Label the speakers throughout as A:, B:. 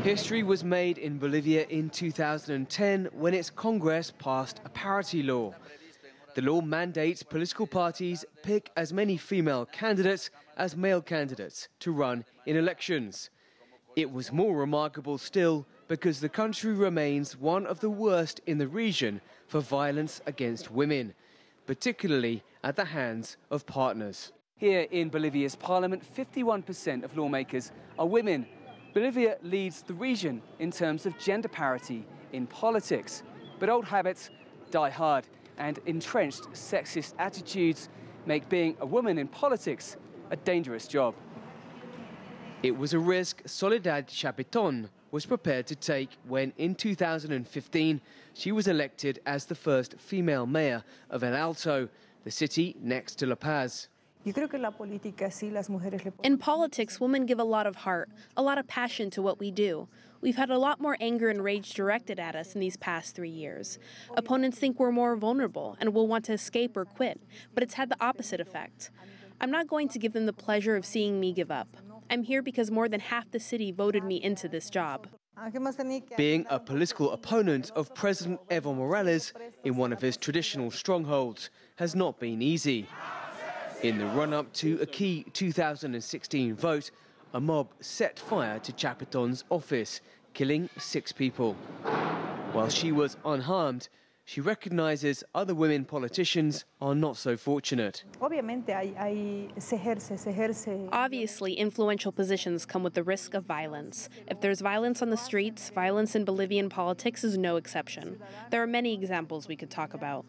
A: History was made in Bolivia in 2010 when its Congress passed a parity law. The law mandates political parties pick as many female candidates as male candidates to run in elections. It was more remarkable still because the country remains one of the worst in the region for violence against women, particularly at the hands of partners. Here in Bolivia's parliament, 51% of lawmakers are women. Bolivia leads the region in terms of gender parity in politics. But old habits die hard, and entrenched sexist attitudes make being a woman in politics a dangerous job. It was a risk Soledad Chapeton was prepared to take when, in 2015, she was elected as the first female mayor of El Alto, the city next to La Paz.
B: In politics, women give a lot of heart, a lot of passion to what we do. We've had a lot more anger and rage directed at us in these past 3 years. Opponents think we're more vulnerable and will want to escape or quit, but it's had the opposite effect. I'm not going to give them the pleasure of seeing me give up. I'm here because more than half the city voted me into this job.
A: Being a political opponent of President Evo Morales in one of his traditional strongholds has not been easy. In the run-up to a key 2016 vote, a mob set fire to Chapeton's office, killing 6 people. While she was unharmed, she recognizes other women politicians are not so fortunate.
B: Obviously, influential positions come with the risk of violence. If there's violence on the streets, violence in Bolivian politics is no exception. There are many examples we could talk about.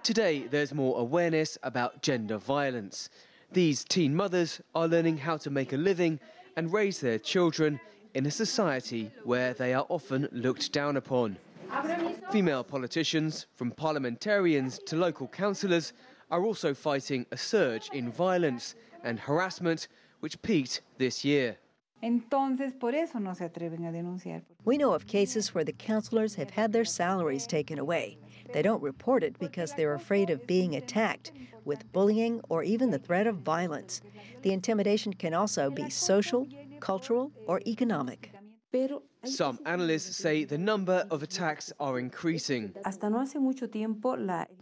A: Today, there's more awareness about gender violence. These teen mothers are learning how to make a living and raise their children in a society where they are often looked down upon. Female politicians, from parliamentarians to local councillors, are also fighting a surge in violence and harassment, which peaked this year.
C: We know of cases where the councillors have had their salaries taken away. They don't report it because they're afraid of being attacked with bullying or even the threat of violence. The intimidation can also be social, cultural, or economic.
A: Some analysts say the number of attacks are increasing.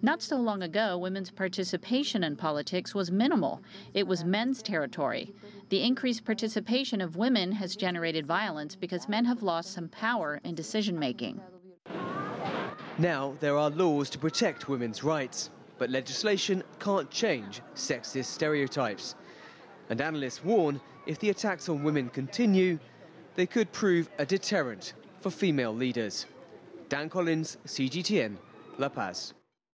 D: Not so long ago, women's participation in politics was minimal. It was men's territory. The increased participation of women has generated violence because men have lost some power in decision-making.
A: Now there are laws to protect women's rights, but legislation can't change sexist stereotypes. And analysts warn if the attacks on women continue, they could prove a deterrent for female leaders. Dan Collins, CGTN, La Paz.